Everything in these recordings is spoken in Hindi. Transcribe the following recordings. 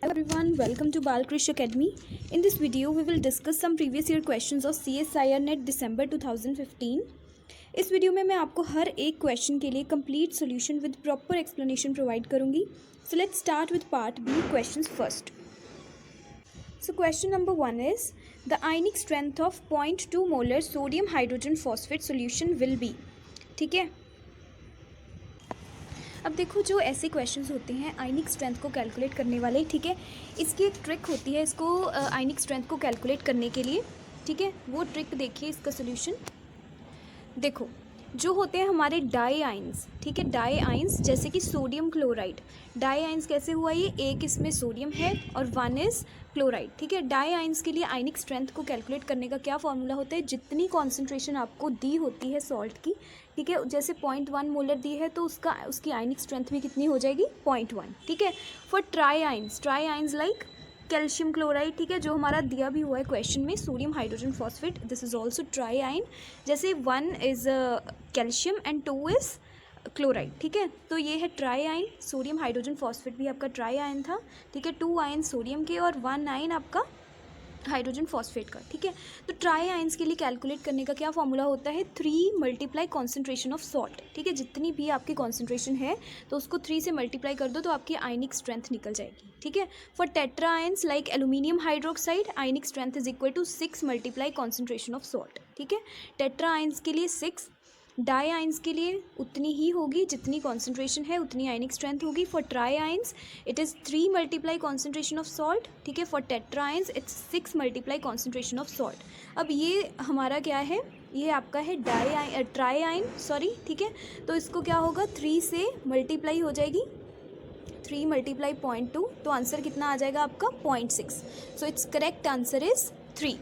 Hello everyone, welcome to Balkrish Academy. In this video, we will discuss some previous year questions of CSIR NET December 2015. इस वीडियो में मैं आपको हर एक क्वेश्चन के लिए complete solution with proper explanation provide करूंगी. So let's start with part B, questions first. So question number 1 is the ionic strength of 0.2 molar sodium hydrogen phosphate solution will be. ठीक है. अब देखो, जो ऐसे क्वेश्चंस होते हैं आयनिक स्ट्रेंथ को कैलकुलेट करने वाले, ठीक है, इसकी एक ट्रिक होती है इसको आयनिक स्ट्रेंथ को कैलकुलेट करने के लिए. ठीक है, वो ट्रिक देखिए. इसका सोल्यूशन देखो, जो होते हैं हमारे डाई आइंस, ठीक है, डाई आइंस जैसे कि सोडियम क्लोराइड. डाई आइंस कैसे हुआ? ये एक इसमें सोडियम है और वन इज़ क्लोराइड. ठीक है, डाई आइंस के लिए आयनिक स्ट्रेंथ को कैलकुलेट करने का क्या फॉर्मूला होता है? जितनी कॉन्सेंट्रेशन आपको दी होती है सॉल्ट की, ठीक है, जैसे 0.1 मोलर दी है तो उसकी आयनिक स्ट्रेंथ भी कितनी हो जाएगी? 0.1. ठीक है. For try ions like calcium chloride, ठीक है, जो हमारा दिया भी हुआ है क्वेश्चन में, sodium hydrogen phosphate, this is also try आइन. जैसे 1 is calcium and 2 is chloride. ठीक है, तो ये है ट्राई आइन. सोडियम हाइड्रोजन फॉस्फेट भी आपका ट्राई आइन था. ठीक है, 2 आइन सोडियम के और 1 आइन आपका हाइड्रोजन फॉस्फेट का. ठीक है, तो ट्राई आइंस के लिए कैलकुलेट करने का क्या फॉर्मूला होता है? 3 मल्टीप्लाई कॉन्सेंट्रेशन ऑफ सॉल्ट. ठीक है, जितनी भी आपकी कॉन्सेंट्रेशन है तो उसको 3 से मल्टीप्लाई कर दो तो आपकी आयनिक स्ट्रेंथ निकल जाएगी. ठीक है. For tetra ions like aluminium hydroxide, ionic strength is equal to 6 multiply concentration of salt. ठीक है, टेट्रा आइंस के लिए 6, डाई आइंस के लिए उतनी ही होगी, जितनी कॉन्सेंट्रेशन है उतनी आयनिक स्ट्रेंथ होगी. For try ions it is 3 multiply concentration of salt. ठीक है, for tetra ions it's 6 multiply concentration of salt. अब ये हमारा क्या है? ये आपका है ट्राई आइन, सॉरी. ठीक है, तो इसको क्या होगा? 3 से मल्टीप्लाई हो जाएगी, 3 मल्टीप्लाई 0.2, तो आंसर कितना आ जाएगा आपका? 0.6. So it's correct answer is 3.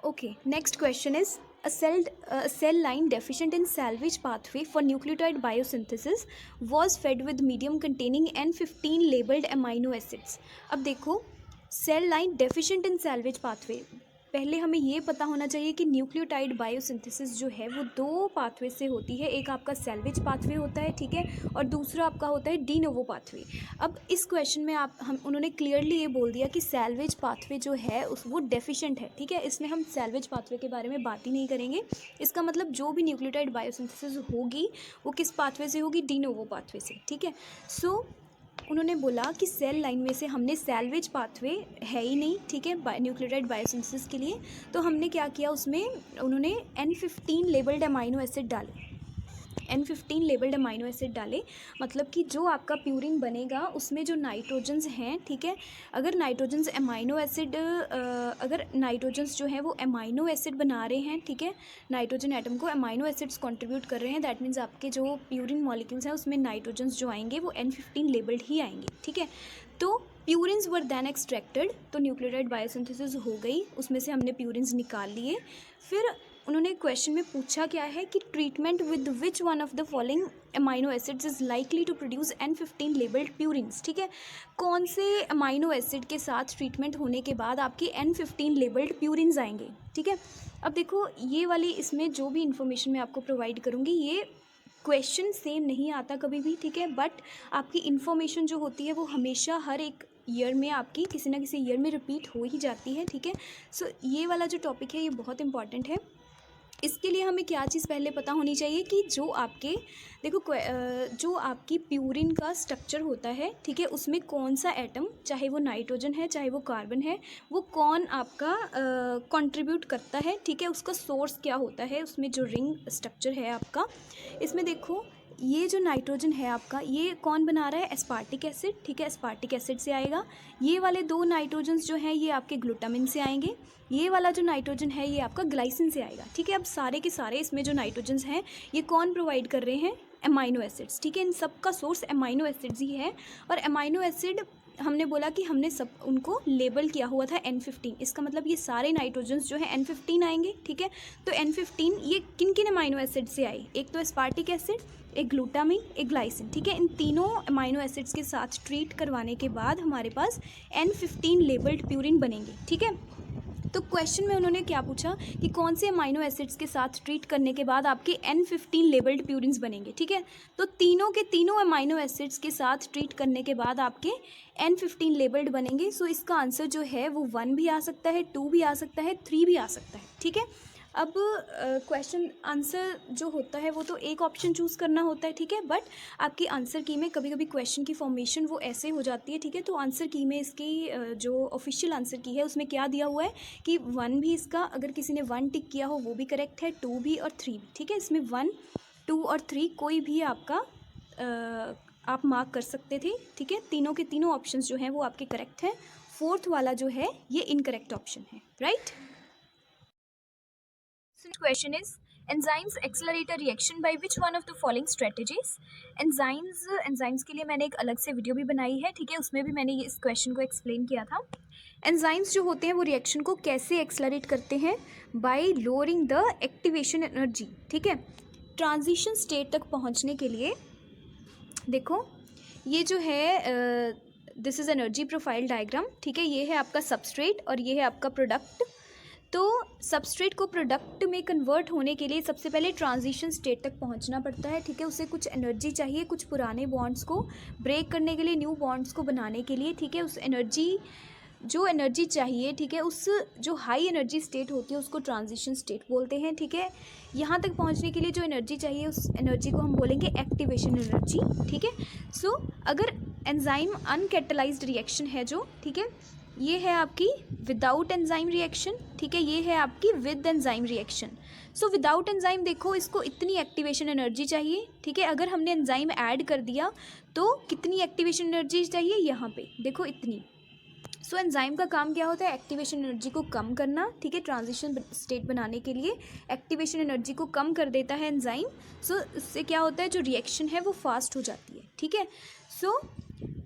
Okay, next question is a cell line deficient in salvage pathway for nucleotide biosynthesis was fed with medium containing N15 labeled amino acids. अब देखो, cell line deficient in salvage pathway. पहले हमें ये पता होना चाहिए कि न्यूक्लियोटाइड बायोसिंथेसिस जो है वो 2 पाथवे से होती है. एक आपका सैल्वेज पाथवे होता है, ठीक है, और दूसरा आपका होता है डी नोवो पाथवे. अब इस क्वेश्चन में उन्होंने क्लियरली ये बोल दिया कि सैल्वेज पाथवे जो है वो डेफिशिएंट है. ठीक है, इसमें हम सैल्वेज पाथवे के बारे में बात ही नहीं करेंगे. इसका मतलब जो भी न्यूक्लियोटाइड बायोसिंथेसिस होगी वो किस पाथवे से होगी? डी नोवो पाथवे से. ठीक है, सो उन्होंने बोला कि सेल लाइन में से हमने सैल्वेज पाथवे है ही नहीं, ठीक है, न्यूक्लियोटाइड बायोसिंथेसिस के लिए, तो हमने क्या किया, उसमें उन्होंने N15 लेबल्ड अमाइनो एसिड डाले. N15 लेबल्ड अमाइनो एसिड डाले, मतलब कि जो आपका प्यूरिन बनेगा उसमें जो नाइट्रोजन्स हैं, ठीक है, अगर नाइट्रोजन्स अमाइनो एसिड अगर नाइट्रोजन्स जो है वो अमाइनो एसिड बना रहे हैं, ठीक है, नाइट्रोजन एटम को अमाइनो एसिड्स कंट्रीब्यूट कर रहे हैं, दैट मीन्स आपके जो प्यूरिन मॉलिक्यूल्स हैं उसमें नाइट्रोजन्स जो आएंगे वो N15 लेबल्ड ही आएंगे. ठीक है, तो प्यूरिन्स वर दैन एक्सट्रैक्टेड, तो न्यूक्लियोटाइड बायोसिंथेसिस हो गई, उसमें से हमने प्यूरिन्स निकाल लिए. फिर उन्होंने क्वेश्चन में पूछा क्या है कि treatment with which one of the following amino acids is likely to produce N15 labelled purines. ठीक है, कौन से अमाइनो एसिड के साथ ट्रीटमेंट होने के बाद आपके N15 लेबल्ड प्यूरिन्स आएंगे. ठीक है, अब देखो, ये वाली इसमें जो भी इंफॉर्मेशन मैं आपको प्रोवाइड करूँगी, ये क्वेश्चन सेम नहीं आता कभी भी. ठीक है, बट आपकी इन्फॉर्मेशन जो होती है वो हमेशा हर एक ईयर में आपकी किसी ना किसी ईयर में रिपीट हो ही जाती है. ठीक है, सो ये वाला जो टॉपिक है ये बहुत इंपॉर्टेंट है. इसके लिए हमें क्या चीज़ पहले पता होनी चाहिए कि जो आपके देखो जो आपकी प्यूरिन का स्ट्रक्चर होता है, ठीक है, उसमें कौन सा एटम, चाहे वो नाइट्रोजन है चाहे वो कार्बन है, वो कौन आपका कंट्रीब्यूट करता है. ठीक है, उसका सोर्स क्या होता है, उसमें जो रिंग स्ट्रक्चर है आपका, इसमें देखो ये जो नाइट्रोजन है आपका, ये कौन बना रहा है? Aspartic acid. ठीक है, एस्पार्टिक एसिड से आएगा. ये वाले 2 नाइट्रोजन्स जो हैं ये आपके ग्लूटामिन से आएंगे. ये वाला जो नाइट्रोजन है ये आपका ग्लाइसिन से आएगा. ठीक है, अब सारे के सारे इसमें जो नाइट्रोजन्स हैं ये कौन प्रोवाइड कर रहे हैं? Amino acids. ठीक है, इन सब का सोर्स अमाइनो एसिड्स ही है. और अमाइनो एसिड हमने बोला कि हमने सब उनको लेबल किया हुआ था N15. इसका मतलब ये सारे नाइट्रोजन्स जो है N15 आएंगे. ठीक है, तो N15 ये किन किन अमाइनो एसिड से आए? एक तो एस्पार्टिक एसिड, एक ग्लूटामिन, एक ग्लाइसिन. ठीक है, इन तीनों अमाइनो एसिड्स के साथ ट्रीट करवाने के बाद हमारे पास N15 लेबल्ड प्यूरिन बनेंगे. ठीक है, तो क्वेश्चन में उन्होंने क्या पूछा कि कौन से अमाइनो एसिड्स के साथ ट्रीट करने के बाद आपके N15 लेबल्ड प्यूरिन्स बनेंगे, ठीक है। तो तीनों के तीनों अमाइनो एसिड्स के साथ ट्रीट करने के बाद आपके N15 लेबल्ड बनेंगे। सो इसका आंसर जो है वो 1 भी आ सकता है, 2 भी आ सकता है, 3 भी आ सकता है, ठीक है। अब क्वेश्चन आंसर जो होता है वो तो एक ऑप्शन चूज़ करना होता है, ठीक है, बट आपकी आंसर की में कभी कभी क्वेश्चन की फॉर्मेशन वो ऐसे हो जाती है, ठीक है। तो आंसर की में इसकी जो ऑफिशियल आंसर की है उसमें क्या दिया हुआ है कि 1 भी इसका, अगर किसी ने 1 टिक किया हो वो भी करेक्ट है, 2 भी और 3 भी, ठीक है। इसमें 1, 2 और 3 कोई भी आपका आप मार्क कर सकते थे, ठीक है। तीनों के तीनों ऑप्शंस जो हैं वो आपके करेक्ट हैं। फोर्थ वाला जो है ये इनकरेक्ट ऑप्शन है, right. Question is, enzymes accelerate a reaction by which one of the following strategies? enzymes के लिए मैंने एक अलग से वीडियो भी बनाई है, ठीक है, उसमें भी मैंने इस क्वेश्चन को एक्सप्लेन किया था। एंजाइम्स जो होते हैं वो रिएक्शन को कैसे एक्सेलरेट करते हैं? Bye lowering the activation energy, ठीक है। ट्रांजिशन स्टेट तक पहुंचने के लिए देखो ये जो है this is energy profile diagram, ठीक है। ये है आपका सबस्ट्रेट और ये है आपका प्रोडक्ट। तो सबस्ट्रेट को प्रोडक्ट में कन्वर्ट होने के लिए सबसे पहले ट्रांजिशन स्टेट तक पहुंचना पड़ता है, ठीक है। उसे कुछ एनर्जी चाहिए, कुछ पुराने बॉन्ड्स को ब्रेक करने के लिए, न्यू बॉन्ड्स को बनाने के लिए, ठीक है। उस एनर्जी जो एनर्जी चाहिए, ठीक है, उस जो हाई एनर्जी स्टेट होती है उसको ट्रांजिशन स्टेट बोलते हैं, ठीक है। यहाँ तक पहुँचने के लिए जो एनर्जी चाहिए उस एनर्जी को हम बोलेंगे एक्टिवेशन एनर्जी, ठीक है। सो अगर एंजाइम अनकैटलाइज्ड रिएक्शन है जो, ठीक है, ये है आपकी विदाउट एंजाइम रिएक्शन, ठीक है, ये है आपकी with enzyme reaction. So without enzyme देखो इसको इतनी एक्टिवेशन एनर्जी चाहिए, ठीक है। अगर हमने एंजाइम ऐड कर दिया तो कितनी एक्टिवेशन एनर्जी चाहिए, यहाँ पे देखो इतनी। सो एंजाइम का काम क्या होता है? एक्टिवेशन एनर्जी को कम करना, ठीक है। ट्रांजिशन स्टेट बनाने के लिए एक्टिवेशन एनर्जी को कम कर देता है एंजाइम। सो इससे क्या होता है, जो रिएक्शन है वो फास्ट हो जाती है, ठीक है। सो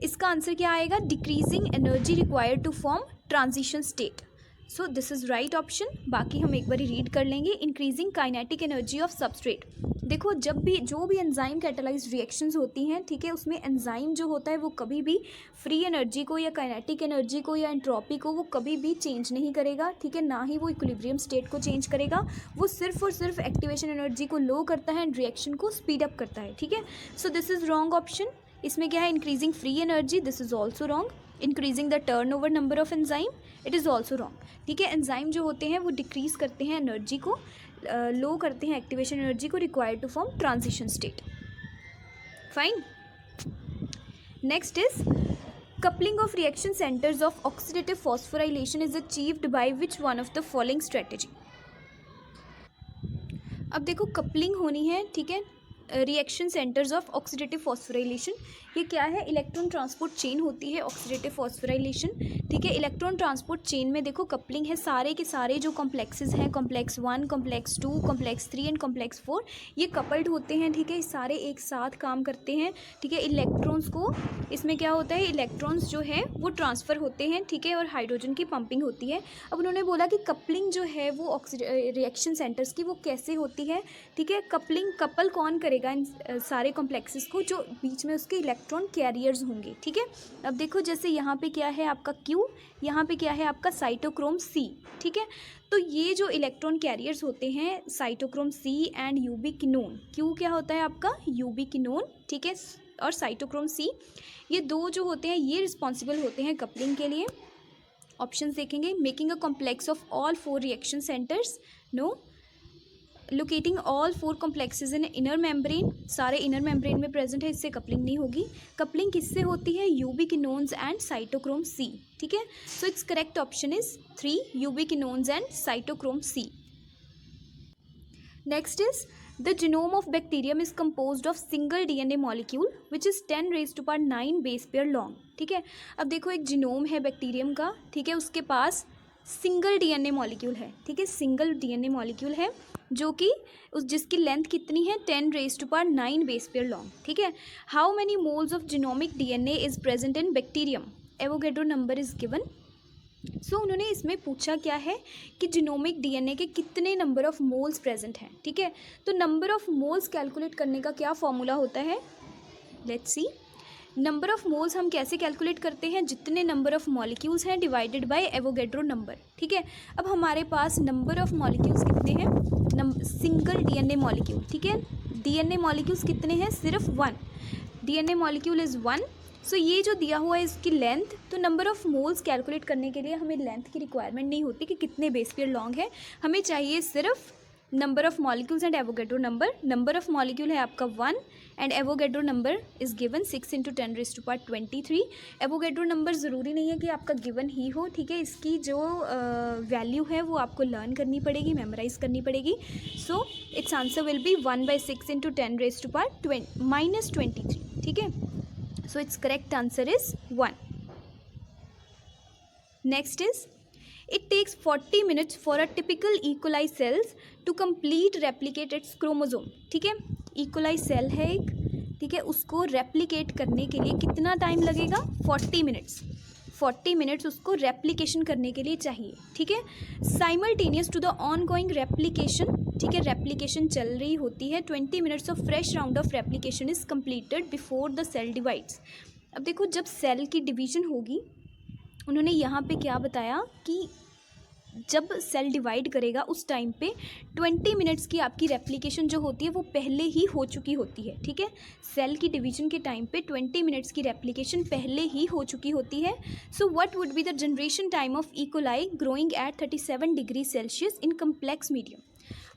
इसका आंसर क्या आएगा? Decreasing energy required to form transition state. So this is right option. बाकी हम एक बार रीड कर लेंगे। Increasing kinetic energy of substrate. देखो जब भी जो भी एंजाइम कैटालाइज्ड रिएक्शंस होती हैं, ठीक है, उसमें एंजाइम जो होता है वो कभी भी फ्री एनर्जी को या काइनेटिक एनर्जी को या एंट्रोपी को वो कभी भी चेंज नहीं करेगा, ठीक है। ना ही वो इक्विलिब्रियम स्टेट को चेंज करेगा, वो सिर्फ और सिर्फ एक्टिवेशन एनर्जी को लो करता है एंड रिएक्शन को स्पीड अप करता है, ठीक है। सो दिस इज़ रॉन्ग ऑप्शन। इसमें क्या है? Increasing free energy, this is also wrong. Increasing the turnover number of enzyme, it is also wrong, ठीक है। एंजाइम जो होते हैं वो डिक्रीज करते हैं एनर्जी को, लो करते हैं एक्टिवेशन एनर्जी को required to form transition state. Fine. Next is coupling of reaction centres of oxidative phosphorylation is achieved by which one of the following strategy. अब देखो कपलिंग होनी है, ठीक है, reaction centres of oxidative phosphorylation. ये क्या है? इलेक्ट्रॉन ट्रांसपोर्ट चेन होती है ऑक्सीडेटिव फॉस्फोराइलेशन, ठीक है। इलेक्ट्रॉन ट्रांसपोर्ट चेन में देखो कपलिंग है, सारे के सारे जो कॉम्प्लेक्सेस हैं, complex 1, complex 2, complex 3 and complex 4, ये कपल्ड होते हैं, ठीक है। सारे एक साथ काम करते हैं, ठीक है। इलेक्ट्रॉन्स को इसमें क्या होता है? इलेक्ट्रॉन्स जो है वो ट्रांसफ़र होते हैं, ठीक है, और हाइड्रोजन की पंपिंग होती है। अब उन्होंने बोला कि कपलिंग जो है वो रिएक्शन सेंटर्स की वो कैसे होती है, ठीक है। कपलिंग कपल कौन करेगा इन सारे कॉम्प्लेक्सेस को? जो बीच में उसके इलेक्ट्रॉन कैरियर्स होंगे, ठीक है। अब देखो जैसे यहाँ पे क्या है आपका Q, यहाँ पे क्या है आपका साइटोक्रोम C, ठीक है। तो ये जो इलेक्ट्रॉन कैरियर्स होते हैं साइटोक्रोम C एंड यूबिक्विनोन, Q क्या होता है आपका? यूबिक्विनोन, ठीक है, और साइटोक्रोम C, ये दो जो होते हैं ये रिस्पॉन्सिबल होते हैं कपलिंग के लिए। ऑप्शंस देखेंगे। Making a complex of all 4 reaction centres, no. Locating all 4 complexes in inner membrane, सारे इनर मेम्ब्रेन में प्रेजेंट है, इससे कपलिंग नहीं होगी। कपलिंग किससे होती है? यूबिक्विनोन्स एंड साइटोक्रोम C, ठीक है। So it's correct option is 3, ubiquinones and cytochrome C। Next is the genome of bacterium is composed of single DNA molecule which is 10⁻⁹ base pair long, ठीक है। अब देखो एक जीनोम है बैक्टीरियम का, ठीक है, उसके पास सिंगल DNA मॉलिक्यूल है, ठीक है, सिंगल DNA मॉलिक्यूल है जो कि जिसकी लेंथ कितनी है? 10⁻⁹ बेस पेयर लॉन्ग, ठीक है। How many moles of genomic DNA is present in bacterium? Avogadro number is given. So उन्होंने इसमें पूछा क्या है कि जीनोमिक DNA के कितने नंबर ऑफ मोल्स प्रेजेंट हैं, ठीक है। तो नंबर ऑफ मोल्स कैलकुलेट करने का क्या फॉर्मूला होता है? Let's see. Number of moles हम कैसे कैलकुलेट करते हैं, जितने नंबर ऑफ मॉलिक्यूल्स हैं डिवाइडेड बाय एवोगैड्रो नंबर, ठीक है। अब हमारे पास नंबर ऑफ मॉलिक्यूल्स कितने हैं, सिंगल डीएनए मॉलिक्यूल, ठीक है, डीएनए मॉलिक्यूल्स कितने हैं, सिर्फ 1, डीएनए मॉलिक्यूल इज़ 1। सो ये जो दिया हुआ है इसकी लेंथ, तो नंबर ऑफ मोल्स कैलकुलेट करने के लिए हमें लेंथ की रिक्वायरमेंट नहीं होती कि कितने बेस पेयर लॉन्ग है, हमें चाहिए सिर्फ number of molecules and Avogadro number. Number of molecule है आपका 1 and Avogadro number is given 6 × 10⁻23। Avogadro number ज़रूरी नहीं है कि आपका गिवन ही हो, ठीक है, इसकी जो वैल्यू है वो आपको लर्न करनी पड़ेगी, मेमोराइज करनी पड़ेगी। So it's answer will B 1/6 × 10⁻23, ठीक है। So it's correct answer is 1। Next is it takes 40 minutes for a typical E. coli cells to complete replicate its chromosome, ठीक है। E. coli सेल है एक, ठीक है, उसको रेप्लिकेट करने के लिए कितना टाइम लगेगा, 40 मिनट्स, 40 मिनट्स उसको रेप्लिकेशन करने के लिए चाहिए, ठीक है। Simultaneous to the on going replication, ठीक है, रेप्लिकेशन चल रही होती है, 20 minutes of fresh round of replication is completed before the cell divides. अब देखो जब सेल की डिवीजन होगी, उन्होंने यहाँ पे क्या बताया कि जब सेल डिवाइड करेगा उस टाइम पे 20 मिनट्स की आपकी रेप्लिकेशन जो होती है वो पहले ही हो चुकी होती है, ठीक है। सेल की डिवीजन के टाइम पे 20 मिनट्स की रेप्लिकेशन पहले ही हो चुकी होती है। So what would be the generation time of E coli growing at 37 degree Celsius in complex medium.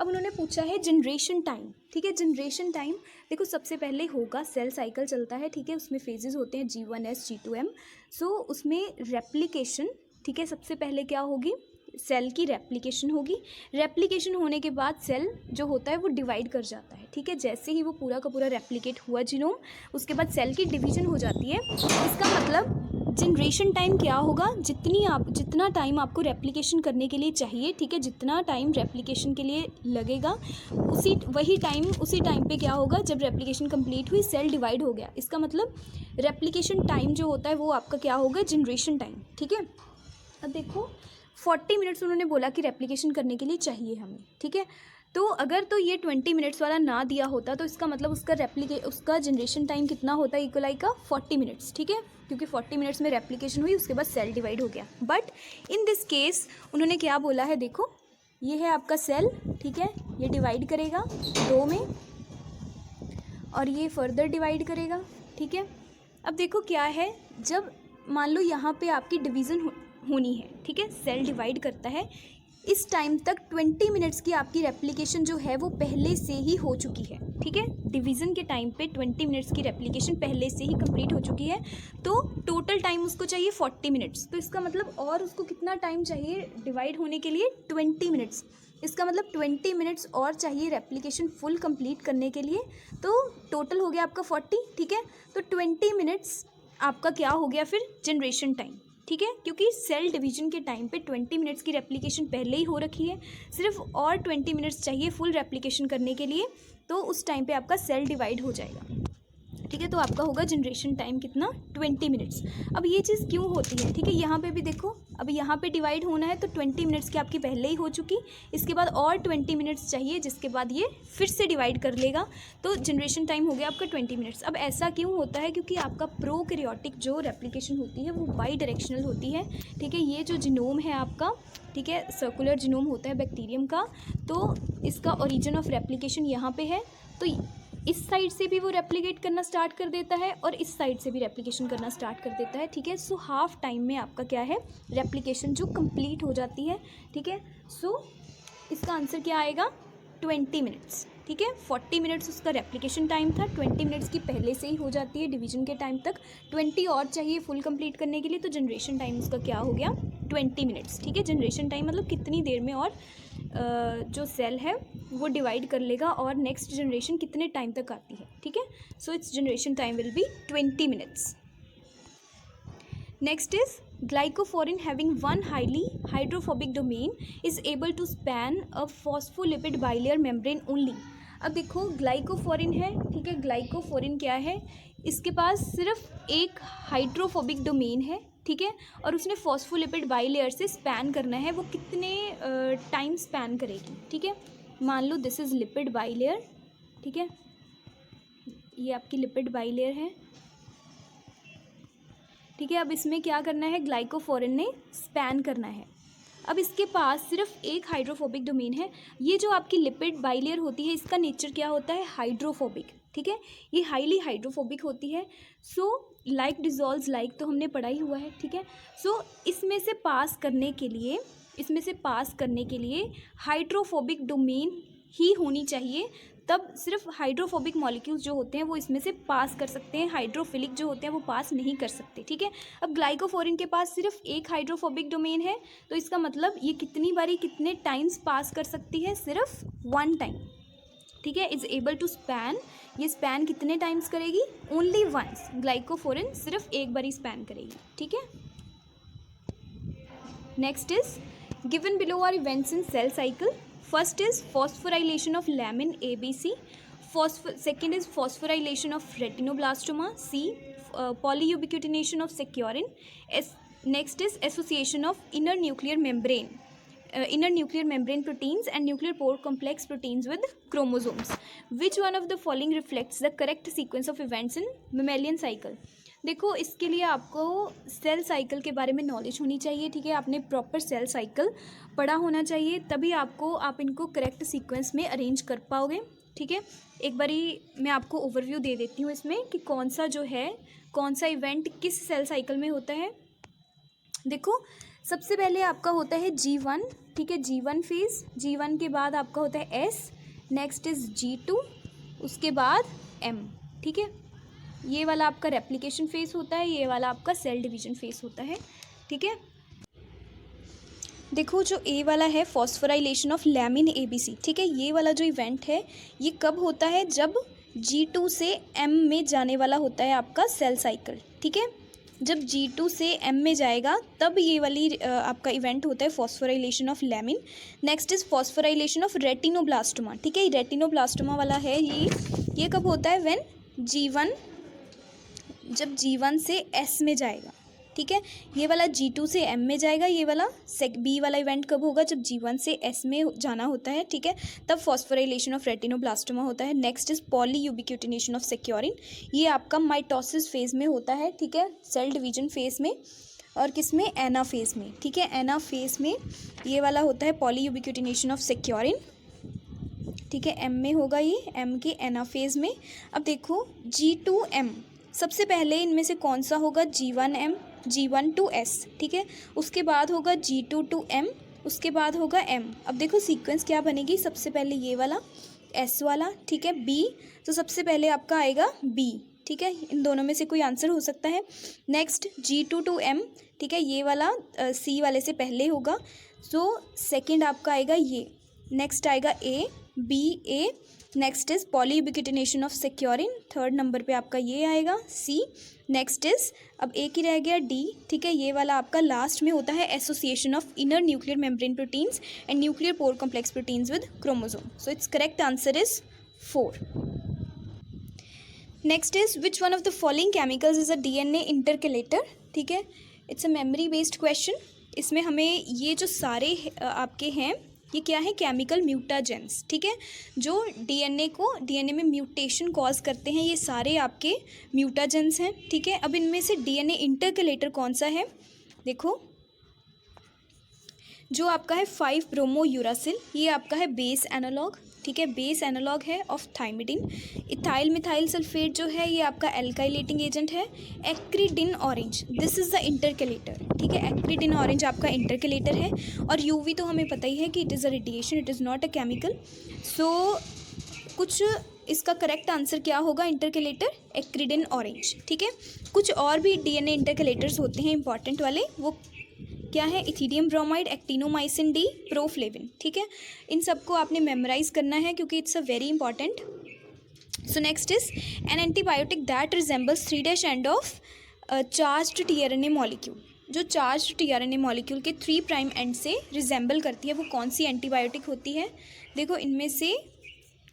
अब उन्होंने पूछा है जनरेशन टाइम, ठीक है। जनरेशन टाइम देखो सबसे पहले होगा, सेल साइकिल चलता है, ठीक है, उसमें फेजेस होते हैं G1S G2M। सो उसमें रेप्लिकेशन, ठीक है, सबसे पहले क्या होगी, सेल की रेप्लिकेशन होगी। रेप्लिकेशन होने के बाद सेल जो होता है वो डिवाइड कर जाता है, ठीक है। जैसे ही वो पूरा का पूरा रेप्लिकेट हुआ जीनोम, उसके बाद सेल की डिवीजन हो जाती है। इसका मतलब जनरेशन टाइम क्या होगा, जितना टाइम आपको रेप्लिकेशन करने के लिए चाहिए, ठीक है, जितना टाइम रेप्लिकेशन के लिए लगेगा उसी टाइम पे क्या होगा, जब रेप्लिकेशन कंप्लीट हुई सेल डिवाइड हो गया। इसका मतलब रेप्लिकेशन टाइम जो होता है वो आपका क्या होगा, जनरेशन टाइम, ठीक है। अब देखो 40 मिनट्स उन्होंने बोला कि रेप्लिकेशन करने के लिए चाहिए हमें, ठीक है। तो अगर तो ये 20 मिनट्स वाला ना दिया होता तो इसका मतलब उसका जनरेशन टाइम कितना होता है, इक्वलाई का 40 मिनट्स, ठीक है, क्योंकि 40 मिनट्स में रेप्लिकेशन हुई, उसके बाद सेल डिवाइड हो गया। बट इन दिस केस उन्होंने क्या बोला है, देखो ये है आपका सेल, ठीक है, ये डिवाइड करेगा 2 में और ये फर्दर डिवाइड करेगा, ठीक है। अब देखो क्या है, जब मान लो यहाँ पे आपकी डिवीज़न होनी है, ठीक है, सेल डिवाइड करता है, इस टाइम तक 20 मिनट्स की आपकी रेप्लिकेशन जो है वो पहले से ही हो चुकी है, ठीक है। डिवीज़न के टाइम पे 20 मिनट्स की रेप्लिकेशन पहले से ही कंप्लीट हो चुकी है, तो टोटल टाइम उसको चाहिए 40 मिनट्स। तो इसका मतलब और उसको कितना टाइम चाहिए डिवाइड होने के लिए, 20 मिनट्स। इसका मतलब 20 मिनट्स और चाहिए रेप्लिकेशन फुल कंप्लीट करने के लिए, तो टोटल हो गया आपका 40, ठीक है। तो 20 मिनट्स आपका क्या हो गया फिर, जनरेशन टाइम, ठीक है, क्योंकि सेल डिवीजन के टाइम पे 20 मिनट्स की रेप्लिकेशन पहले ही हो रखी है, सिर्फ और 20 मिनट्स चाहिए फुल रेप्लिकेशन करने के लिए, तो उस टाइम पे आपका सेल डिवाइड हो जाएगा, ठीक है। तो आपका होगा जनरेशन टाइम कितना, 20 मिनट्स। अब ये चीज़ क्यों होती है, ठीक है, यहाँ पे भी देखो, अब यहाँ पे डिवाइड होना है तो 20 मिनट्स की आपकी पहले ही हो चुकी, इसके बाद और 20 मिनट्स चाहिए, जिसके बाद ये फिर से डिवाइड कर लेगा, तो जनरेशन टाइम हो गया आपका 20 मिनट्स। अब ऐसा क्यों होता है, क्योंकि आपका प्रोकैरियोटिक जो रेप्लिकेशन होती है वो बाई डायरेक्शनल होती है, ठीक है। ये जो जीनोम है आपका, ठीक है, सर्कुलर जीनोम होता है बैक्टीरियम का, तो इसका ओरिजिन ऑफ रेप्लिकेशन यहाँ पे है, तो इस साइड से भी वो रेप्लिकेट करना स्टार्ट कर देता है और इस साइड से भी रेप्लिकेशन करना स्टार्ट कर देता है, ठीक है। सो हाफ टाइम में आपका क्या है, रेप्लिकेशन जो कंप्लीट हो जाती है, ठीक है। सो इसका आंसर क्या आएगा, 20 मिनट्स, ठीक है। 40 मिनट्स उसका रेप्लिकेशन टाइम था, 20 मिनट्स की पहले से ही हो जाती है डिवीजन के टाइम तक, 20 और चाहिए फुल कंप्लीट करने के लिए, तो जनरेशन टाइम उसका क्या हो गया, 20 मिनट्स, ठीक है। जनरेशन टाइम मतलब कितनी देर में और जो सेल है वो डिवाइड कर लेगा और नेक्स्ट जनरेशन कितने टाइम तक आती है, ठीक है। So its generation time will be 20 minutes. Next is glycophorin having one highly hydrophobic domain is able to span a phospholipid bilayer membrane only. अब देखो ग्लाइकोफोरिन है, ठीक है, ग्लाइकोफोरिन क्या है, इसके पास सिर्फ एक हाइड्रोफोबिक डोमेन है, ठीक है, और उसने फॉस्फोलिपिड बाइलेयर से स्पैन करना है, वो कितने टाइम स्पैन करेगी, ठीक है। मान लो दिस इज़ लिपिड बाइलेयर, ठीक है, ये आपकी लिपिड बाइलेयर है, ठीक है। अब इसमें क्या करना है, ग्लाइकोफोरिन ने स्पैन करना है। अब इसके पास सिर्फ एक हाइड्रोफोबिक डोमेन है। ये जो आपकी लिपिड बाइलेयर होती है इसका नेचर क्या होता है, हाइड्रोफोबिक, ठीक है। ये हाईली हाइड्रोफोबिक होती है। सो लाइक डिजॉल्व्स लाइक तो हमने पढ़ा ही हुआ है, ठीक है। सो इसमें से पास करने के लिए हाइड्रोफोबिक डोमेन ही होनी चाहिए, तब सिर्फ हाइड्रोफोबिक मॉलिक्यूल्स जो होते हैं वो इसमें से पास कर सकते हैं, हाइड्रोफिलिक जो होते हैं वो पास नहीं कर सकते, ठीक है। अब ग्लाइकोफोरिन के पास सिर्फ एक हाइड्रोफोबिक डोमेन है, तो इसका मतलब ये कितनी बारी कितने टाइम्स पास कर सकती है, सिर्फ 1 टाइम, ठीक है। इज एबल टू स्पैन, ये स्पैन कितने टाइम्स करेगी, ओनली वंस। ग्लाइकोफोरिन सिर्फ एक बारी स्पैन करेगी, ठीक है। Next is given below are events in cell cycle. First is phosphorylation of lamin ABC. Second is phosphorylation of retinoblastoma C. Polyubiquitination of securin. Next is association of inner nuclear membrane proteins and nuclear pore complex proteins with chromosomes. Which one of the following reflects the correct sequence of events in mammalian cycle? देखो, इसके लिए आपको सेल साइकिल के बारे में नॉलेज होनी चाहिए, ठीक है। आपने प्रॉपर सेल साइकिल पढ़ा होना चाहिए, तभी आप इनको करेक्ट सीक्वेंस में अरेंज कर पाओगे, ठीक है। एक बारी मैं आपको ओवरव्यू दे देती हूँ इसमें कि कौन सा इवेंट किस सेल साइकिल में होता है। देखो, सबसे पहले आपका होता है G1, ठीक है, G1 फेज। G1 के बाद आपका होता है S, नेक्स्ट इज G2, उसके बाद M, ठीक है। ये वाला आपका रेप्लिकेशन फेज होता है, ये वाला आपका सेल डिवीजन फेज होता है, ठीक है। देखो, जो ए वाला है फॉस्फोराइलेशन ऑफ लैमिन ABC, ठीक है, ये वाला जो इवेंट है ये कब होता है, जब G2 से M में जाने वाला होता है आपका सेल साइकिल, ठीक है। जब G2 से M में जाएगा तब ये वाली आपका इवेंट होता है phosphorylation of lamin. Next is phosphorylation of retinoblastoma, ठीक है। रेटिनोब्लास्टोमा वाला है ये कब होता है, जब G1 से S में जाएगा, ठीक है। ये वाला G2 से M में जाएगा, ये वाला B वाला इवेंट कब होगा, जब G1 से S में जाना होता है, ठीक है, तब फॉस्फोराइलेशन ऑफ रेटिनोब्लास्टोमा होता है। नेक्स्ट इज पॉलीयूबिक्यूटिनेशन ऑफ सेक्योरिन, ये आपका माइटोसिस फेज में होता है, ठीक है, सेल डिवीजन फेज में, और किस में, एना फेज में, ठीक है। एना फेज में ये वाला होता है पॉलीयूबिक्यूटिनेशन ऑफ सेक्योरिन, ठीक है, M में होगा ये, M के एना फेज में। अब देखो G2M, सबसे पहले इनमें से कौन सा होगा, G1M, G1 to S, ठीक है। उसके बाद होगा G2 to M, उसके बाद होगा M। अब देखो सीक्वेंस क्या बनेगी, सबसे पहले ये वाला S वाला, ठीक है, B, तो सबसे पहले आपका आएगा B, ठीक है। इन दोनों में से कोई आंसर हो सकता है। नेक्स्ट G2 to M, ठीक है, ये वाला C वाले से पहले होगा, सो सेकेंड आपका आएगा ये। नेक्स्ट आएगा A, next is polyubiquitination of securin, third number पे आपका ये आएगा C। नेक्स्ट इज, अब एक ही रह गया D, ठीक है, ये वाला आपका लास्ट में होता है association of inner nuclear membrane proteins and nuclear pore complex proteins with chromosome. So it's correct answer is 4। Next is which one of the following chemicals is a DNA इंटरकेलेटर, ठीक है। It's a memory based question. इसमें हमें ये जो सारे आपके हैं ये क्या है, केमिकल म्यूटाजेंस, ठीक है, जो DNA में म्यूटेशन कॉज करते हैं, ये सारे आपके म्यूटाजेंस हैं, ठीक है। अब इनमें से DNA इंटरकेलेटर कौन सा है, देखो, जो आपका है 5-ब्रोमोयूरासिल, ये आपका है बेस एनालॉग, ठीक है, बेस एनालॉग है of thymidine. Ethyl methyl sulphate जो है ये आपका एल्काइलेटिंग एजेंट है। Acridine orange, this is the intercalator, ठीक है, एक्रीडिन ऑरेंज आपका इंटरकेलेटर है। और यूवी तो हमें पता ही है कि it is a radiation, it is not a chemical. So कुछ इसका करेक्ट आंसर क्या होगा, इंटरकेलेटर एक्रीडिन ऑरेंज, ठीक है। कुछ और भी DNA इंटरकेलेटर्स होते हैं इंपॉर्टेंट वाले, वो क्या है, ethidium bromide, actinomycin D, proflavine, ठीक है। इन सबको आपने मेमोराइज करना है क्योंकि it's a very important. So next is an antibiotic that resembles 3' end of charged tRNA molecule, जो चार्ज्ड tRNA मॉलिक्यूल के 3' एंड से रिजेंबल करती है, वो कौन सी एंटीबायोटिक होती है। देखो, इनमें से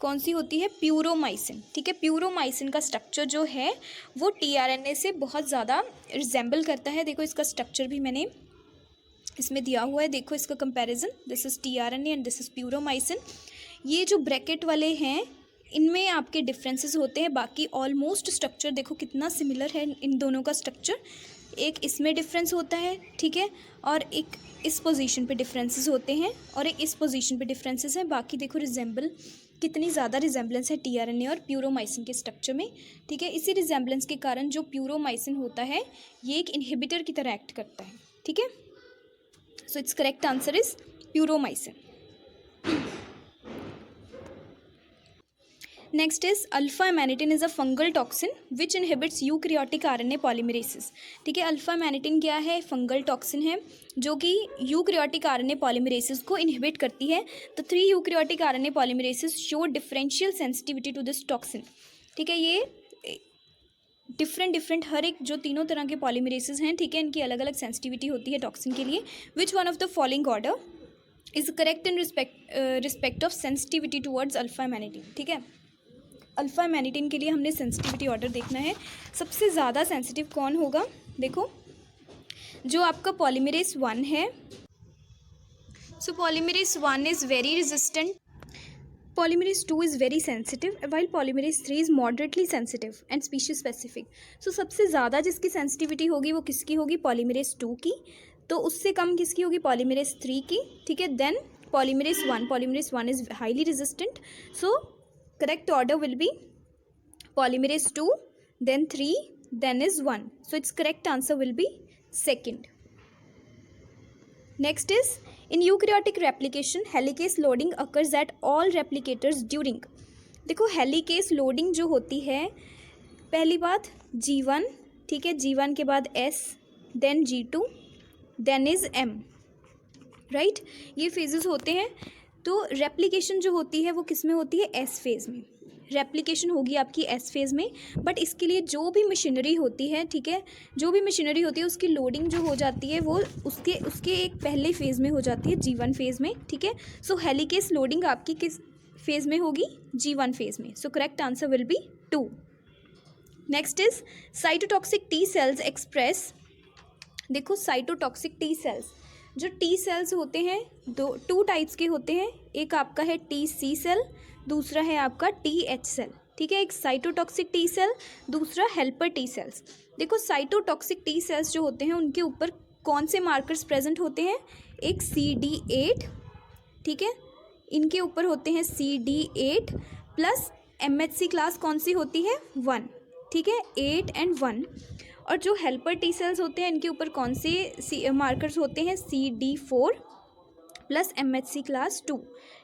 कौन सी होती है, प्यूरोमाइसिन, ठीक है। प्यूरोमाइसिन का स्ट्रक्चर जो है वो tRNA से बहुत ज़्यादा रिजेंबल करता है। देखो, इसका स्ट्रक्चर भी मैंने इसमें दिया हुआ है, देखो इसका comparison, this is tRNA and this is puromycin. ये जो ब्रैकेट वाले हैं इनमें आपके डिफरेंसेस होते हैं, बाकी ऑलमोस्ट स्ट्रक्चर देखो कितना सिमिलर है इन दोनों का स्ट्रक्चर, एक इसमें डिफरेंस होता है, ठीक है, और एक इस पोजीशन पे डिफरेंसेस होते हैं और एक इस पोजीशन पे डिफरेंसेस हैं। बाकी देखो रिजेंबल कितनी ज़्यादा रिजेंबलेंस है टीआरएनए और प्यूरोमाइसिन के स्ट्रक्चर में, ठीक है। इसी रिजेंबलेंस के कारण जो प्यूरोमाइसिन होता है ये एक इनहिबिटर की तरह एक्ट करता है, ठीक है। So it's correct answer is puromycin. Next is alpha amanitin is a fungal toxin which inhibits eukaryotic RNA polymerases, ठीक है। अल्फा एमेनिटिन क्या है? फंगल टॉक्सिन है जो कि यूकैरियोटिक आरएनए पॉलीमरेसिस को इनहिबिट करती है। तो 3 eukaryotic RNA polymerases show differential sensitivity to this toxin, ठीक है। ये डिफरेंट हर एक जो तीनों तरह के पॉलीमरेसिस हैं, ठीक है, इनकी अलग अलग सेंसिटिविटी होती है टॉक्सिन के लिए। Which one of the following order is correct in respect of sensitivity towards alpha amanitin, ठीक है। अल्फा एमेनिटिन के लिए हमने सेंसिटिविटी ऑर्डर देखना है। सबसे ज़्यादा सेंसिटिव कौन होगा? देखो जो आपका पॉलीमरेस 1 है, so polymerase 1 is very resistant, polymerase 2 is very sensitive while polymerase 3 is moderately sensitive and species specific। so सबसे ज़्यादा जिसकी सेंसिटिविटी होगी वो किसकी होगी? polymerase 2 की। तो उससे कम किसकी होगी? polymerase 3 की, ठीक है। Then polymerase 1 is highly resistant, so correct order will be polymerase 2, then 3, then is 1, so its correct answer will be second। next is in eukaryotic replication helicase loading occurs at all replicators during। देखो हेलिकेस लोडिंग जो होती है, पहली बात G1, ठीक है, G1 के बाद S, then G2, then is M, right. ये फेजेस होते हैं। तो रेप्लिकेशन जो होती है वो किस में होती है? S फेज़ में। रेप्लिकेशन होगी आपकी एस फेज़ में, बट इसके लिए जो भी मशीनरी होती है, ठीक है, जो भी मशीनरी होती है उसकी लोडिंग जो हो जाती है वो उसके एक पहले फेज़ में हो जाती है, G1 फेज़ में, ठीक है। सो हेलिकेस लोडिंग आपकी किस फेज़ में होगी? G1 फेज़ में। So correct answer will B 2। Next is cytotoxic T cells express. देखो साइटोटॉक्सिक टी सेल्स, जो टी सेल्स होते हैं 2 टाइप्स के होते हैं। एक आपका है TC सेल, दूसरा है आपका TH सेल, ठीक है। एक साइटोटॉक्सिक टी सेल, दूसरा हेल्पर टी सेल्स। देखो साइटोटॉक्सिक टी सेल्स जो होते हैं उनके ऊपर कौन से मार्कर्स प्रेजेंट होते हैं? एक CD8, ठीक है, इनके ऊपर होते हैं CD8 प्लस MHC क्लास कौन सी होती है? 1, ठीक है, 8 and 1। और जो हेल्पर टी सेल्स होते हैं इनके ऊपर कौन से मार्कर्स होते हैं? CD4 प्लस MHC क्लास 2,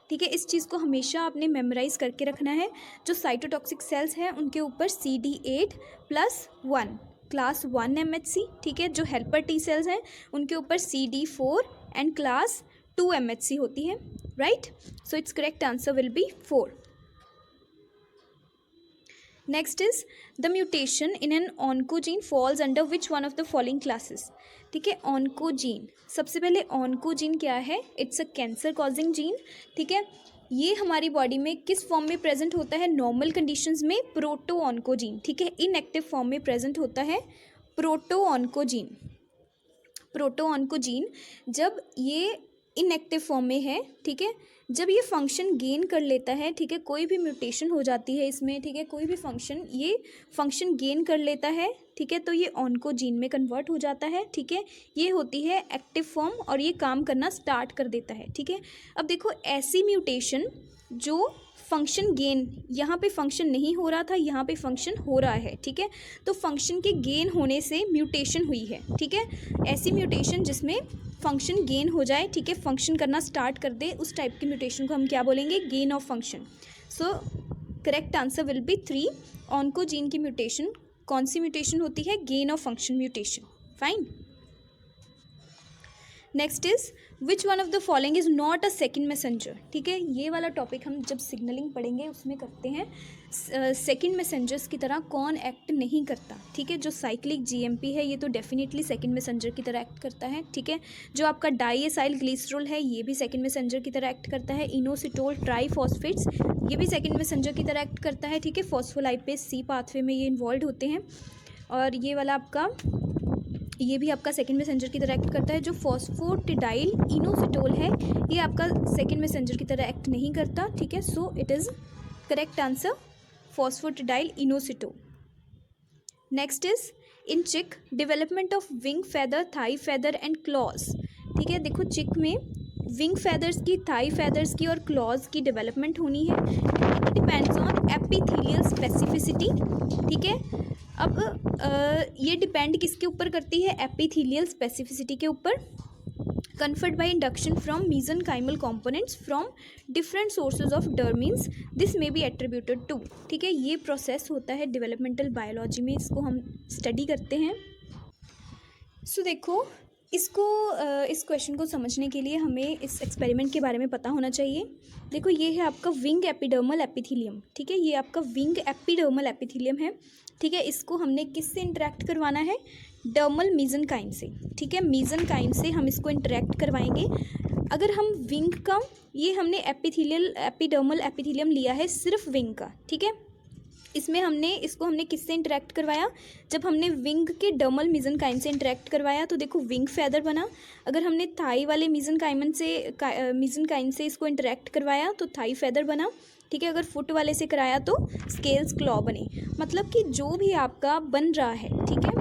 ठीक है। इस चीज़ को हमेशा आपने मेमोराइज करके रखना है। जो साइटोटॉक्सिक सेल्स हैं उनके ऊपर CD8 प्लस 1 क्लास 1 MHC, ठीक है। जो हेल्पर टी सेल्स हैं उनके ऊपर CD4 एंड क्लास 2 MHC होती है, right. So it's correct answer will B 4। Next is the mutation in an oncogene falls under which one of the following classes, ठीक है। ऑन्कोजीन, सबसे पहले ऑन्कोजीन क्या है? It's a cancer causing gene, ठीक है। ये हमारी बॉडी में किस फॉर्म में प्रेजेंट होता है? नॉर्मल कंडीशंस में प्रोटो ऑन्कोजीन, ठीक है। इनएक्टिव फॉर्म में प्रेजेंट होता है प्रोटो ऑन्कोजीन। प्रोटो ऑन्कोजीन जब ये इनएक्टिव फॉर्म में है, ठीक है, जब ये फंक्शन गेन कर लेता है, ठीक है, कोई भी म्यूटेशन हो जाती है इसमें, ठीक है, कोई भी ये फंक्शन गेन कर लेता है, ठीक है, तो ये ऑन्कोजीन में कन्वर्ट हो जाता है, ठीक है। ये होती है एक्टिव फॉर्म और ये काम करना स्टार्ट कर देता है, ठीक है। अब देखो ऐसी म्यूटेशन जो फंक्शन गेन, यहाँ पे फंक्शन नहीं हो रहा था, यहाँ पे फंक्शन हो रहा है, ठीक है, तो फंक्शन के गेन होने से म्यूटेशन हुई है, ठीक है। ऐसी म्यूटेशन जिसमें फंक्शन गेन हो जाए, ठीक है, फंक्शन करना स्टार्ट कर दे, उस टाइप की म्यूटेशन को हम क्या बोलेंगे? Gain of function. So correct answer will B 3। Oncogene की म्यूटेशन कौन सी म्यूटेशन होती है? Gain of function mutation, fine. Next is which one of the following is not a second messenger, ठीक है। ये वाला टॉपिक हम जब सिग्नलिंग पढ़ेंगे उसमें करते हैं। सेकेंड मैसेंजर्स की तरह कौन एक्ट नहीं करता, ठीक है। जो साइक्लिक GMP है ये तो डेफिनेटली सेकेंड मैसेंजर की तरह एक्ट करता है, ठीक है। जो आपका डाईएसाइल ग्लिसरॉल है ये भी सेकेंड मैसेंजर की तरह एक्ट करता है। इनोसिटोल ट्राईफॉस्फेट्स ये भी सेकेंड मैसेंजर की तरह एक्ट करता है, ठीक है। फॉस्फोलाइपेज C पाथवे में ये इन्वॉल्व होते हैं। और ये वाला आपका ये भी आपका सेकेंड मैसेंजर की तरह एक्ट करता है। जो फॉस्फोटिडाइल इनोसिटोल है ये आपका सेकेंड मैसेंजर की तरह एक्ट नहीं करता, ठीक है। So it is correct answer phosphatidyl inositol. Next is in chick development of wing feather, thigh feather and claws. ठीक है, देखो चिक में विंग फेदर्स की, थाई फेदर्स की और क्लॉज की डेवलपमेंट होनी है। It depends on epithelial specificity. ठीक है, अब ये डिपेंड किसके ऊपर करती है, एपिथेलियल स्पेसिफिसिटी के ऊपर। conferred by induction from mesenchymal components from different sources of dermines, this may be attributed to। ठीक है, ये प्रोसेस होता है डेवलपमेंटल बायोलॉजी में, इसको हम स्टडी करते हैं। सो देखो इसको इस क्वेश्चन को समझने के लिए हमें इस एक्सपेरिमेंट के बारे में पता होना चाहिए। देखो ये है आपका विंग एपिडर्मल एपिथेलियम। ठीक है, ये आपका विंग एपिडर्मल एपिथेलियम है। ठीक है, इसको हमने किससे इंटरेक्ट करवाना है, डर्मल मीजेनकाइम से। ठीक है, मीजेनकाइम से हम इसको इंटरेक्ट करवाएंगे। अगर हम विंग का, ये हमने एपिडर्मल एपिथेलियम लिया है सिर्फ विंग का। ठीक है, इसमें हमने किससे इंटरेक्ट करवाया, जब हमने विंग के डर्मल मीजेनकाइम से इंटरेक्ट करवाया तो देखो विंग फेदर बना। अगर हमने थाई वाले मीजेनकाइम से इसको इंटरेक्ट करवाया तो थाई फेदर बना। ठीक है, अगर फुट वाले से कराया तो स्केल्स क्लॉ बने। मतलब कि जो भी आपका बन रहा है, ठीक है,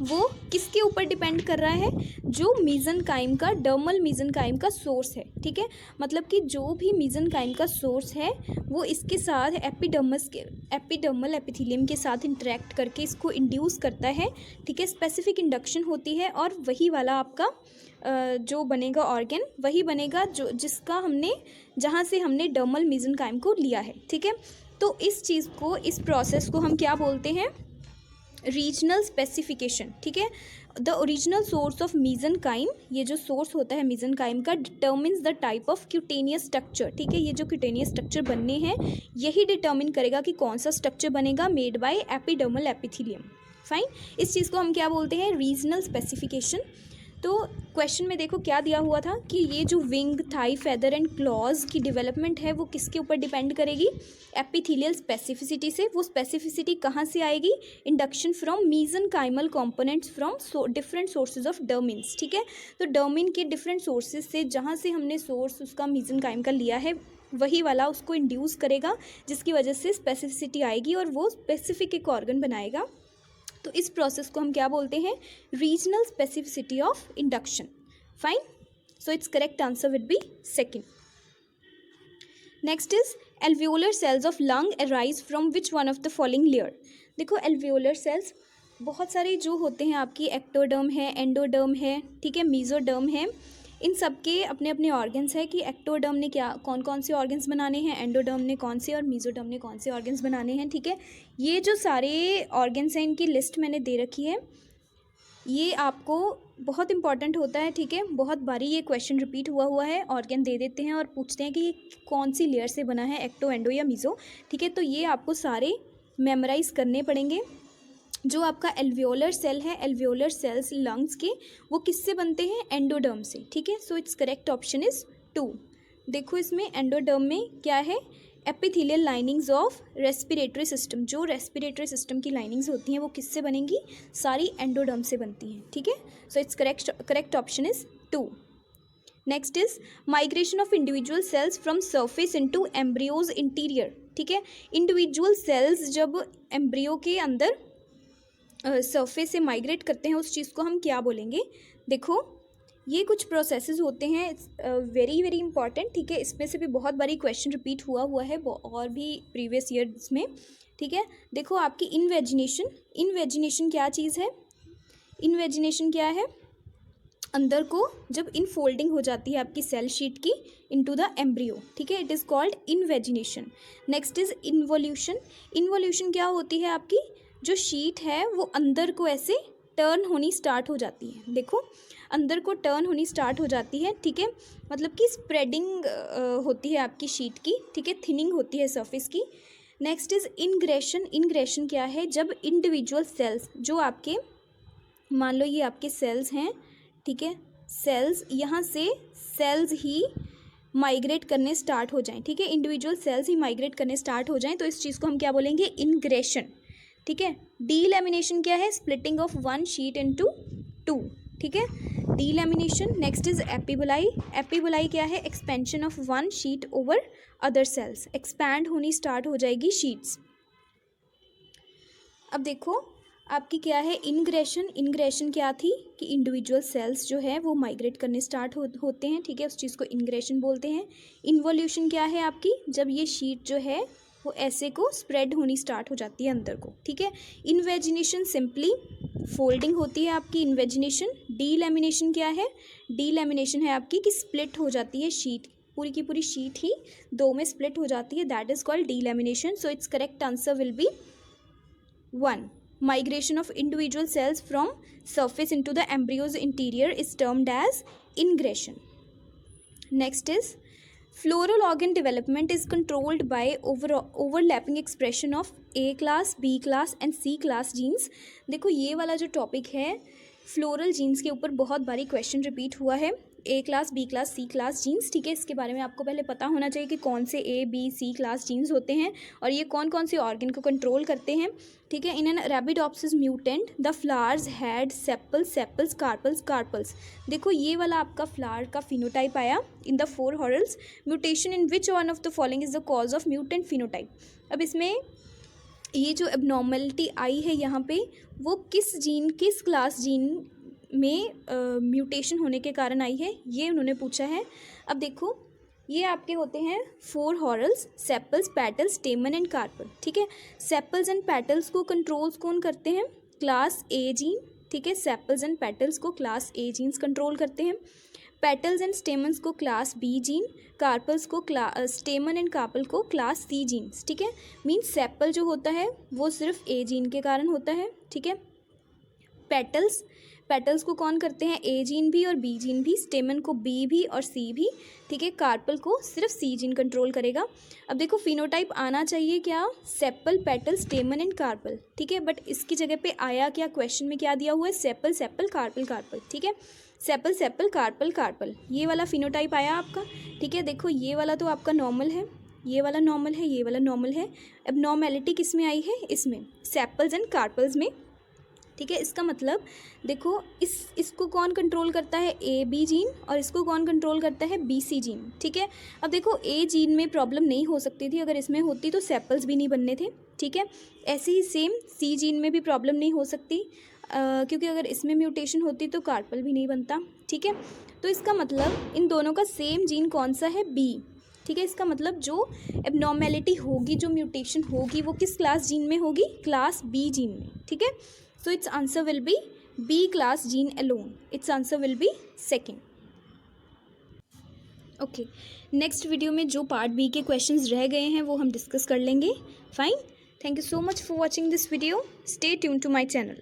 वो किसके ऊपर डिपेंड कर रहा है, जो मीजेनकाइम का, डर्मल मीजेनकाइम का सोर्स है। ठीक है, मतलब कि जो भी मीजेनकाइम का सोर्स है वो इसके साथ एपिडर्मल एपिथेलियम के साथ इंटरेक्ट करके इसको इंड्यूस करता है। ठीक है, स्पेसिफिक इंडक्शन होती है और वही वाला आपका जो बनेगा ऑर्गन वही बनेगा जो जहाँ से हमने डर्मल मीजेनकाइम को लिया है। ठीक है, तो इस प्रोसेस को हम क्या बोलते हैं, रीजनल स्पेसिफिकेशन। ठीक है, द ओरिजिनल सोर्स ऑफ मीजेनकाइम, ये जो सोर्स होता है मीजेनकाइम का, determines the type of cutaneous structure. ठीक है, ये जो क्यूटेनियस स्ट्रक्चर बनने हैं यही डिटर्मिन करेगा कि कौन सा स्ट्रक्चर बनेगा, made by epidermal epithelium. Fine, इस चीज़ को हम क्या बोलते हैं, रीजनल स्पेसिफिकेशन। तो क्वेश्चन में देखो क्या दिया हुआ था कि ये जो wing, thigh, feather and claws की डेवलपमेंट है वो किसके ऊपर डिपेंड करेगी, एपिथेलियल स्पेसिफिसिटी से। वो स्पेसिफिसिटी कहाँ से आएगी, induction from mesenchymal components from different sources of dermis. ठीक है, तो डर्मिन के डिफरेंट सोर्सेज से, जहाँ से हमने सोर्स उसका मीजेनकाइम का लिया है वही वाला उसको इंड्यूस करेगा, जिसकी वजह से स्पेसिफिसिटी आएगी और वो स्पेसिफिक एक ऑर्गन बनाएगा। तो इस प्रोसेस को हम क्या बोलते हैं, regional specificity of induction. Fine, so it's correct answer would be second. Next is alveolar cells of lung arise from which one of the following layer. देखो एल्वियोलर सेल्स बहुत सारे जो होते हैं आपकी, एक्टोडर्म है, एंडोडर्म है, ठीक है, मीजोडर्म है। इन सब के अपने अपने ऑर्गन्स है कि एक्टोडर्म ने कौन कौन से ऑर्गन्स बनाने हैं, एंडोडर्म ने कौन से और मीजोडर्म ने कौन से ऑर्गन्स बनाने हैं। ठीक है, ये जो सारे ऑर्गन्स हैं इनकी लिस्ट मैंने दे रखी है, ये आपको बहुत इंपॉर्टेंट होता है। ठीक है, बहुत बारी ये क्वेश्चन रिपीट हुआ है, ऑर्गन दे देते हैं और पूछते हैं कि ये कौन सी लेयर से बना है, एक्टो, एंडो या मीजो। ठीक है, तो ये आपको सारे मेमोराइज करने पड़ेंगे। जो आपका एल्वियोलर सेल है, एल्वियोलर सेल्स लंग्स के, वो किससे बनते हैं, एंडोडर्म से। ठीक है, so it's correct option is 2। देखो इसमें एंडोडर्म में क्या है, epithelial linings of respiratory system. जो रेस्पिरेटरी सिस्टम की लाइनिंग्स होती हैं वो किससे बनेंगी, सारी एंडोडर्म से बनती हैं। ठीक है, so it's correct option is 2। Next is migration of individual cells from surface into embryos interior. ठीक है, इंडिविजुअल सेल्स जब एम्ब्रियो के अंदर सरफेस से माइग्रेट करते हैं उस चीज़ को हम क्या बोलेंगे। देखो ये कुछ प्रोसेसेस होते हैं, वेरी वेरी इंपॉर्टेंट। ठीक है, इसमें से भी बहुत बारी क्वेश्चन रिपीट हुआ है और भी प्रीवियस ईयर्स में। ठीक है, देखो आपकी इनवेजिनेशन क्या चीज़ है, इनवेजिनेशन क्या है, अंदर को जब इनफोल्डिंग हो जाती है आपकी सेल शीट की इनटू द एम्ब्रियो। ठीक है, it is called invagination. Next is involution. Involution क्या होती है, आपकी जो शीट है वो अंदर को ऐसे टर्न होनी स्टार्ट हो जाती है। देखो अंदर को टर्न होनी स्टार्ट हो जाती है। ठीक है, मतलब कि स्प्रेडिंग होती है आपकी शीट की। ठीक है, थिनिंग होती है सरफेस की। Next is इनग्रेशन। इनग्रेशन क्या है, जब इंडिविजुअल सेल्स, जो आपके मान लो ये आपके सेल्स हैं, ठीक है, सेल्स, यहाँ से सेल्स ही माइग्रेट करने स्टार्ट हो जाएं। ठीक है, इंडिविजुअल सेल्स ही माइग्रेट करने स्टार्ट हो जाएं तो इस चीज़ को हम क्या बोलेंगे, इनग्रेशन। ठीक है, डीलैमिनेशन क्या है, splitting of one sheet into 2। ठीक है, डीलैमिनेशन। Next is एपिबोलाई। एपिबोलाई क्या है, expansion of one sheet over other sales, expand होनी स्टार्ट हो जाएगी शीट्स। अब देखो आपकी क्या है इनग्रेशन। इनग्रेशन क्या थी कि इंडिविजुअल सेल्स जो है वो माइग्रेट करने स्टार्ट होते हैं, ठीक है, उस चीज़ को इनग्रेशन बोलते हैं। इन्वोल्यूशन क्या है आपकी, जब ये शीट जो है वो ऐसे को स्प्रेड होनी स्टार्ट हो जाती है अंदर को, ठीक है। इन्वेजिनेशन सिंपली फोल्डिंग होती है आपकी इन्वेजिनेशन। डीलैमिनेशन क्या है, डीलैमिनेशन है आपकी कि स्प्लिट हो जाती है शीट, पूरी की पूरी शीट ही दो में स्प्लिट हो जाती है, that is called delamination. So it's correct answer will be 1. Migration of individual cells from surface into the embryo's interior is termed as ingression. Next is floral organ development is controlled by overlapping expression of A class, B class and C class genes. देखो ये वाला जो टॉपिक है फ्लोरल जीन्स के ऊपर बहुत बारी क्वेश्चन रिपीट हुआ है। ए क्लास, बी क्लास, सी क्लास जीन्स, ठीक है, इसके बारे में आपको पहले पता होना चाहिए कि कौन से A B C class genes होते हैं और ये कौन कौन से ऑर्गन को कंट्रोल करते हैं, ठीक है। In an Arabidopsis mutant the flowers had sepals, sepals, carpels, carpels. देखो ये वाला आपका फ्लावर का फिनोटाइप आया in the 4 whorls. Mutation in which one of the following is the cause of mutant phenotype. अब इसमें ये जो एबनॉर्मलिटी आई है यहाँ पे वो किस जीन, किस क्लास जीन में म्यूटेशन होने के कारण आई है, ये उन्होंने पूछा है। अब देखो ये आपके होते हैं 4 whorls, sepals, petals, stamen and carpel, ठीक है। सेपल्स एंड पेटल्स को कंट्रोल्स कौन करते हैं, क्लास ए जीन, ठीक है। सेपल्स एंड पेटल्स को क्लास ए जीन्स कंट्रोल करते हैं। पेटल्स एंड स्टेमन्स को क्लास बी जीन, कार्पल्स को स्टेमन एंड कार्पल को क्लास सी जीन्स, ठीक है। मीन्स सेपल जो होता है वो सिर्फ ए जीन के कारण होता है, ठीक है। पेटल्स को कौन करते हैं, ए जीन भी और बी जीन भी, स्टेमन को बी भी और सी भी, ठीक है। कार्पल को सिर्फ सी जीन कंट्रोल करेगा। अब देखो फिनोटाइप आना चाहिए क्या, sepal, petal, stamen and carpel, ठीक है, बट इसकी जगह पे आया क्या, क्वेश्चन में क्या दिया हुआ है, सेपल, सेपल, कार्पल, कार्पल, ठीक है। सेपल, सेपल, कार्पल, कार्पल, ये वाला फिनोटाइप आया आपका, ठीक है। देखो ये वाला तो आपका नॉर्मल है, ये वाला नॉर्मल है, ये वाला नॉर्मल है। अब नॉर्मेलिटी किस में आई है, इसमें सेपल्स एंड कार्पल्स में, ठीक है। इसका मतलब देखो इसको कौन कंट्रोल करता है, ए बी जीन, और इसको कौन कंट्रोल करता है, बी सी जीन, ठीक है। अब देखो ए जीन में प्रॉब्लम नहीं हो सकती थी, अगर इसमें होती तो सेपल्स भी नहीं बनने थे, ठीक है। ऐसे ही सेम सी जीन में भी प्रॉब्लम नहीं हो सकती क्योंकि अगर इसमें म्यूटेशन होती तो कार्पल भी नहीं बनता, ठीक है। तो इसका मतलब इन दोनों का सेम जीन कौन सा है, बी, ठीक है। इसका मतलब जो एबनॉर्मेलिटी होगी, जो म्यूटेशन होगी वो किस क्लास जीन में होगी, क्लास बी जीन में, ठीक है। So its answer will be B class gene alone. Its answer will be second. Okay. Next video में जो पार्ट बी के क्वेश्चंस रह गए हैं वो हम डिस्कस कर लेंगे। Fine, thank you so much for watching this video. Stay tune to my channel.